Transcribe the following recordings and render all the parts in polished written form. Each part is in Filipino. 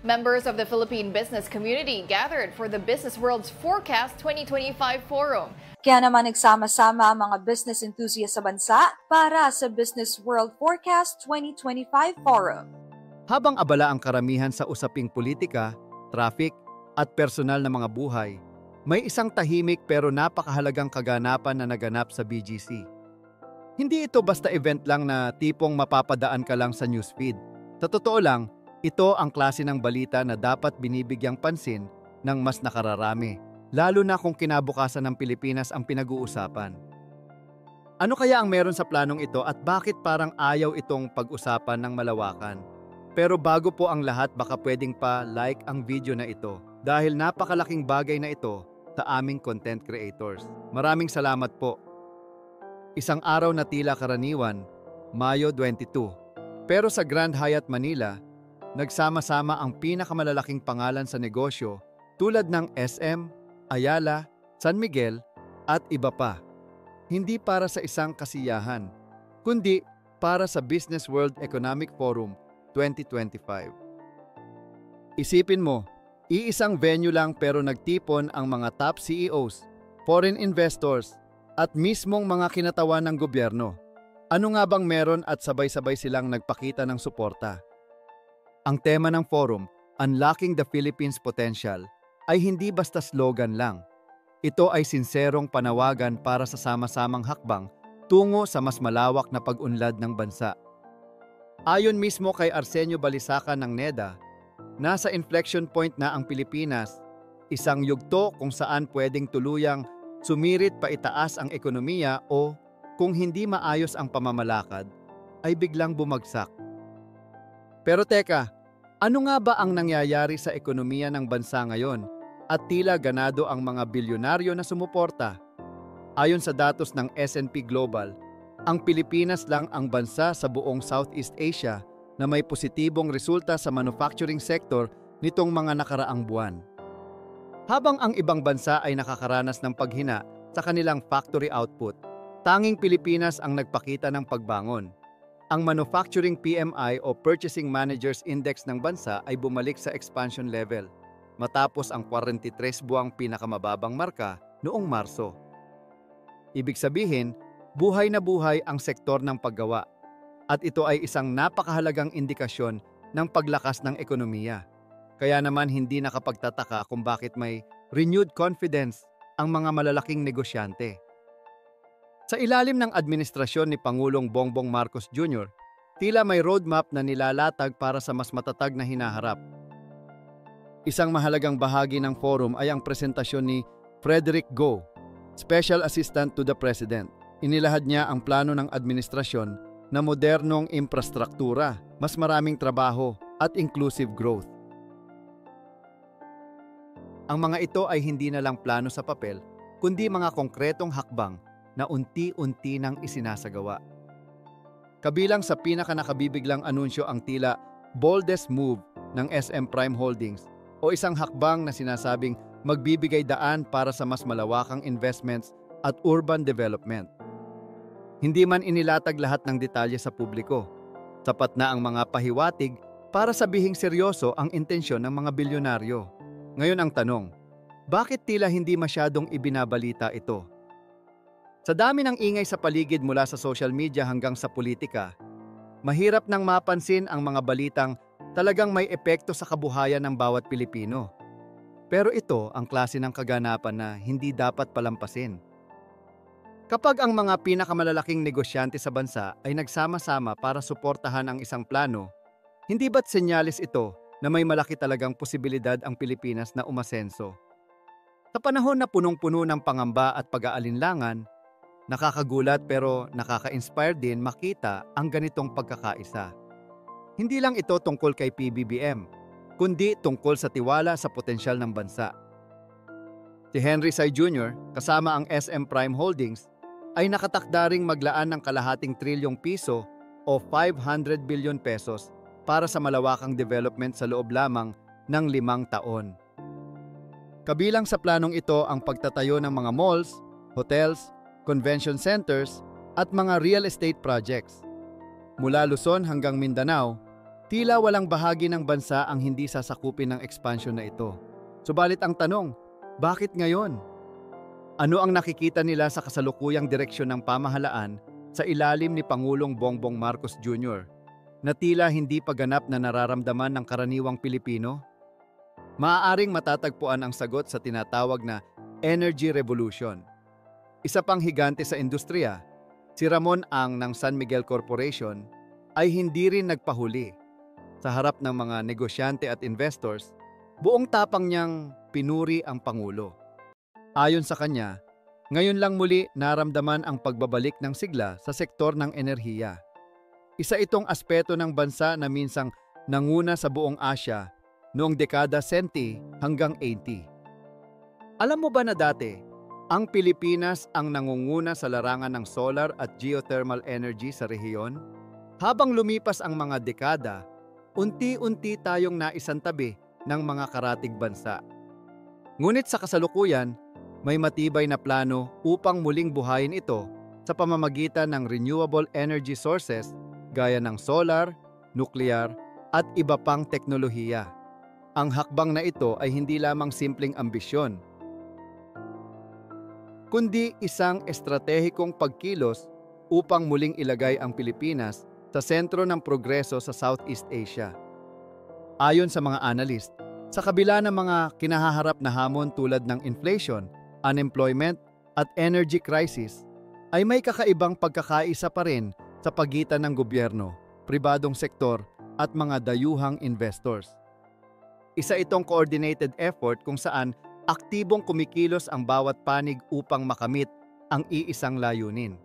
Members of the Philippine business community gathered for the Business World's Forecast 2025 Forum. Kaya naman nagsama-sama ang mga business enthusiasts sa bansa para sa Business World Forecast 2025 Forum. Habang abala ang karamihan sa usaping politika, traffic at personal na mga buhay, may isang tahimik pero napakahalagang kaganapan na naganap sa BGC. Hindi ito basta event lang na tipong mapapadaan ka lang sa newsfeed. Sa totoo lang, ito ang klase ng balita na dapat binibigyang pansin ng mas nakararami, lalo na kung kinabukasan ng Pilipinas ang pinag-uusapan. Ano kaya ang meron sa planong ito at bakit parang ayaw itong pag-usapan ng malawakan? Pero bago po ang lahat, baka pwedeng pa like ang video na ito dahil napakalaking bagay na ito sa aming content creators. Maraming salamat po. Isang araw na tila karaniwan, Mayo 22. Pero sa Grand Hyatt Manila, nagsama-sama ang pinakamalalaking pangalan sa negosyo tulad ng SM, Ayala, San Miguel at iba pa. Hindi para sa isang kasiyahan, kundi para sa Business World Economic Forum 2025. Isipin mo, iisang venue lang pero nagtipon ang mga top CEOs, foreign investors at mismong mga kinatawan ng gobyerno. Ano nga bang meron at sabay-sabay silang nagpakita ng suporta? Ang tema ng forum, Unlocking the Philippines Potential, ay hindi basta slogan lang. Ito ay sinserong panawagan para sa sama-samang hakbang tungo sa mas malawak na pag-unlad ng bansa. Ayon mismo kay Arsenio Balisacan ng NEDA, nasa inflection point na ang Pilipinas, isang yugto kung saan pwedeng tuluyang sumirit pa itaas ang ekonomiya o kung hindi maayos ang pamamalakad, ay biglang bumagsak. Pero teka, ano nga ba ang nangyayari sa ekonomiya ng bansa ngayon at tila ganado ang mga bilyonaryo na sumuporta? Ayon sa datos ng S&P Global, ang Pilipinas lang ang bansa sa buong Southeast Asia na may positibong resulta sa manufacturing sector nitong mga nakaraang buwan. Habang ang ibang bansa ay nakakaranas ng paghina sa kanilang factory output, tanging Pilipinas ang nagpakita ng pagbangon. Ang Manufacturing PMI o Purchasing Managers Index ng bansa ay bumalik sa expansion level matapos ang 43 buwang pinakamababang marka noong Marso. Ibig sabihin, buhay na buhay ang sektor ng paggawa at ito ay isang napakahalagang indikasyon ng paglakas ng ekonomiya. Kaya naman hindi nakapagtataka kung bakit may renewed confidence ang mga malalaking negosyante. Sa ilalim ng administrasyon ni Pangulong Bongbong Marcos Jr., tila may roadmap na nilalatag para sa mas matatag na hinaharap. Isang mahalagang bahagi ng forum ay ang presentasyon ni Frederick Go, Special Assistant to the President. Inilahad niya ang plano ng administrasyon na modernong infrastruktura, mas maraming trabaho at inclusive growth. Ang mga ito ay hindi na lang plano sa papel, kundi mga konkretong hakbang na unti-unti nang isinasagawa. Kabilang sa pinakanakabibiglang anunsyo ang tila boldest move ng SM Prime Holdings o isang hakbang na sinasabing magbibigay daan para sa mas malawakang investments at urban development. Hindi man inilatag lahat ng detalye sa publiko. Sapat na ang mga pahiwatig para sabihing seryoso ang intensyon ng mga bilyonaryo. Ngayon ang tanong, bakit tila hindi masyadong ibinabalita ito? Sa dami ng ingay sa paligid mula sa social media hanggang sa politika, mahirap nang mapansin ang mga balitang talagang may epekto sa kabuhayan ng bawat Pilipino. Pero ito ang klase ng kaganapan na hindi dapat palampasin. Kapag ang mga pinakamalalaking negosyante sa bansa ay nagsama-sama para suportahan ang isang plano, hindi ba't senyalis ito na may malaki talagang posibilidad ang Pilipinas na umasenso? Sa panahon na punong-puno ng pangamba at pag-aalinlangan, nakakagulat pero nakaka-inspire din makita ang ganitong pagkakaisa. Hindi lang ito tungkol kay PBBM, kundi tungkol sa tiwala sa potensyal ng bansa. Si Henry Sy Jr. kasama ang SM Prime Holdings ay nakatakdaring maglaan ng kalahating trilyong piso o 500 billion pesos para sa malawakang development sa loob lamang ng 5 taon. Kabilang sa planong ito ang pagtatayo ng mga malls, hotels, convention centers at mga real estate projects. Mula Luzon hanggang Mindanao, Tila walang bahagi ng bansa ang hindi sasakupin ng expansion na ito. Subalit ang tanong, bakit ngayon? Ano ang nakikita nila sa kasalukuyang direksyon ng pamahalaan sa ilalim ni Pangulong Bongbong Marcos Jr. na tila hindi pa ganap na nararamdaman ng karaniwang Pilipino? Maaaring matatagpuan ang sagot sa tinatawag na Energy Revolution. Isa pang higante sa industriya, si Ramon Ang ng San Miguel Corporation ay hindi rin nagpahuli. Sa harap ng mga negosyante at investors, buong tapang niyang pinuri ang Pangulo. Ayon sa kanya, ngayon lang muli naramdaman ang pagbabalik ng sigla sa sektor ng enerhiya. Isa itong aspeto ng bansa na minsang nanguna sa buong Asya noong dekada 70 hanggang 80. Alam mo ba na dati, ang Pilipinas ang nangunguna sa larangan ng solar at geothermal energy sa rehiyon? Habang lumipas ang mga dekada, unti-unti tayong naisantabi ng mga karatig bansa. Ngunit sa kasalukuyan, may matibay na plano upang muling buhayin ito sa pamamagitan ng renewable energy sources gaya ng solar, nuclear at iba pang teknolohiya. Ang hakbang na ito ay hindi lamang simpleng ambisyon, kundi isang estratehikong pagkilos upang muling ilagay ang Pilipinas sa sentro ng progreso sa Southeast Asia. Ayon sa mga analyst, sa kabila ng mga kinahaharap na hamon tulad ng inflation, unemployment at energy crisis, ay may kakaibang pagkakaisa pa rin sa pagitan ng gobyerno, pribadong sektor at mga dayuhang investors. Isa itong coordinated effort kung saan aktibong kumikilos ang bawat panig upang makamit ang iisang layunin.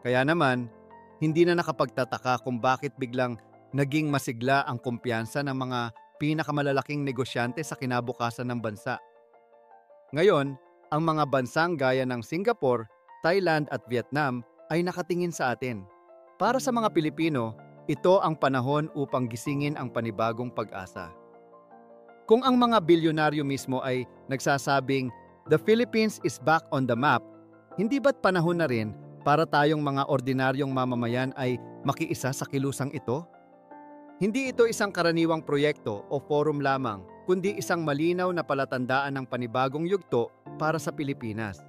Kaya naman, hindi na nakapagtataka kung bakit biglang naging masigla ang kumpiyansa ng mga pinakamalalaking negosyante sa kinabukasan ng bansa. Ngayon, ang mga bansang gaya ng Singapore, Thailand at Vietnam ay nakatingin sa atin. Para sa mga Pilipino, ito ang panahon upang gisingin ang panibagong pag-asa. Kung ang mga bilyonaryo mismo ay nagsasabing, "The Philippines is back on the map," hindi ba't panahon na rin para tayong mga ordinaryong mamamayan ay makiisa sa kilusang ito? Hindi ito isang karaniwang proyekto o forum lamang, kundi isang malinaw na palatandaan ng panibagong yugto para sa Pilipinas.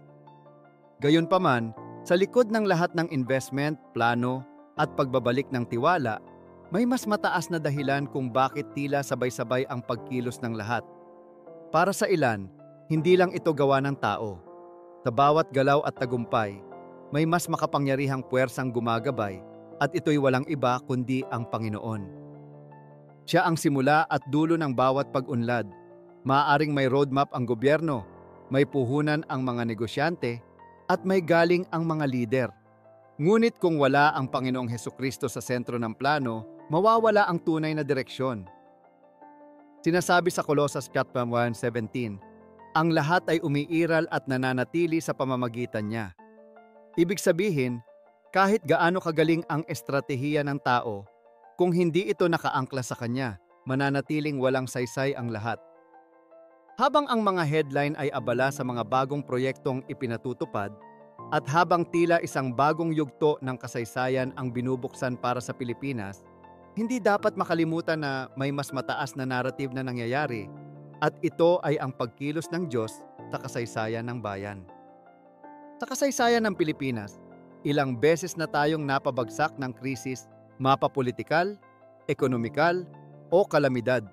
Gayunpaman, sa likod ng lahat ng investment, plano at pagbabalik ng tiwala, may mas mataas na dahilan kung bakit tila sabay-sabay ang pagkilos ng lahat. Para sa ilan, hindi lang ito gawa ng tao. Sa bawat galaw at tagumpay, may mas makapangyarihang puwersang gumagabay at ito'y walang iba kundi ang Panginoon. Siya ang simula at dulo ng bawat pag-unlad. Maaaring may roadmap ang gobyerno, may puhunan ang mga negosyante, at may galing ang mga lider. Ngunit kung wala ang Panginoong Hesukristo sa sentro ng plano, mawawala ang tunay na direksyon. Sinasabi sa Colossus 1:17, ang lahat ay umiiral at nananatili sa pamamagitan niya. Ibig sabihin, kahit gaano kagaling ang estratehiya ng tao, kung hindi ito nakaangkla sa kanya, mananatiling walang saysay ang lahat. Habang ang mga headline ay abala sa mga bagong proyektong ipinatutupad, at habang tila isang bagong yugto ng kasaysayan ang binubuksan para sa Pilipinas, hindi dapat makalimutan na may mas mataas na narrative na nangyayari, at ito ay ang pagkilos ng Diyos sa kasaysayan ng bayan. Sa kasaysayan ng Pilipinas, ilang beses na tayong napabagsak ng krisis, mapapolitikal, ekonomikal, o kalamidad.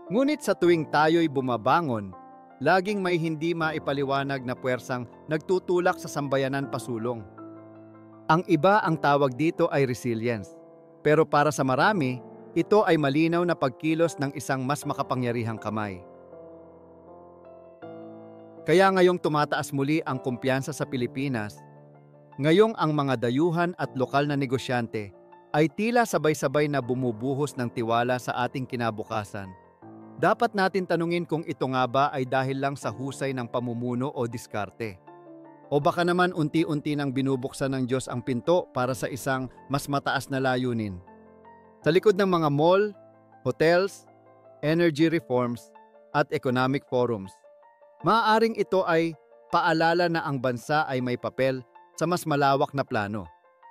Ngunit sa tuwing tayo'y bumabangon, laging may hindi maipaliwanag na puwersang nagtutulak sa sambayanan pasulong. Ang iba ang tawag dito ay resilience, pero para sa marami, ito ay malinaw na pagkilos ng isang mas makapangyarihang kamay. Kaya ngayong tumataas muli ang kumpiyansa sa Pilipinas, ngayong ang mga dayuhan at lokal na negosyante ay tila sabay-sabay na bumubuhos ng tiwala sa ating kinabukasan. Dapat natin tanungin kung ito nga ba ay dahil lang sa husay ng pamumuno o diskarte. O baka naman unti-unti nang binubuksan ng Diyos ang pinto para sa isang mas mataas na layunin. Sa likod ng mga mall, hotels, energy reforms, at economic forums, maaaring ito ay paalala na ang bansa ay may papel sa mas malawak na plano.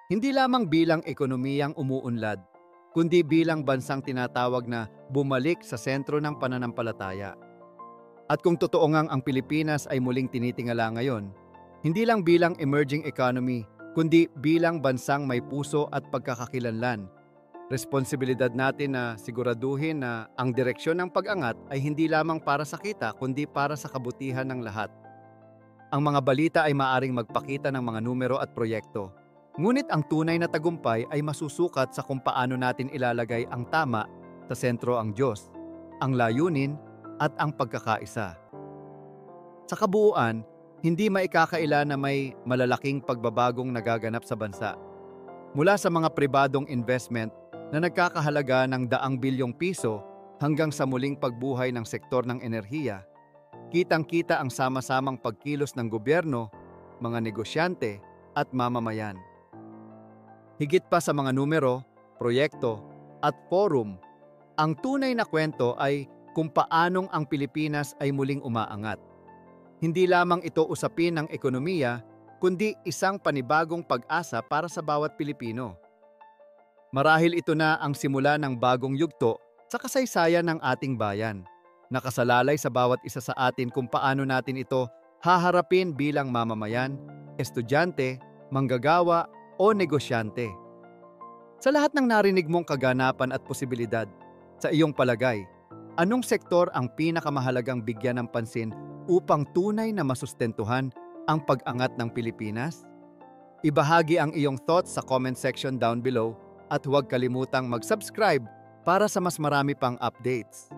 Hindi lamang bilang ekonomiyang umuunlad, kundi bilang bansang tinatawag na bumalik sa sentro ng pananampalataya. At kung totoo ngang ang Pilipinas ay muling tinitingala ngayon, hindi lang bilang emerging economy, kundi bilang bansang may puso at pagkakakilanlan. Responsibilidad natin na siguraduhin na ang direksyon ng pag-angat ay hindi lamang para sa kita kundi para sa kabutihan ng lahat. Ang mga balita ay maaring magpakita ng mga numero at proyekto. Ngunit ang tunay na tagumpay ay masusukat sa kung paano natin ilalagay ang tama sa sentro ang Diyos, ang layunin at ang pagkakaisa. Sa kabuuan, hindi maikakaila na may malalaking pagbabagong nagaganap sa bansa. Mula sa mga pribadong investment na nagkakahalaga ng daang bilyong piso hanggang sa muling pagbuhay ng sektor ng enerhiya, kitang-kita ang sama-samang pagkilos ng gobyerno, mga negosyante at mamamayan. Higit pa sa mga numero, proyekto at forum, ang tunay na kwento ay kung paanong ang Pilipinas ay muling umaangat. Hindi lamang ito usapin ng ekonomiya, kundi isang panibagong pag-asa para sa bawat Pilipino. Marahil ito na ang simula ng bagong yugto sa kasaysayan ng ating bayan. Nakasalalay sa bawat isa sa atin kung paano natin ito haharapin bilang mamamayan, estudyante, manggagawa o negosyante. Sa lahat ng narinig mong kaganapan at posibilidad, sa iyong palagay, anong sektor ang pinakamahalagang bigyan ng pansin upang tunay na masustentuhan ang pag-angat ng Pilipinas? Ibahagi ang iyong thoughts sa comment section down below at huwag kalimutang mag-subscribe para sa mas marami pang updates.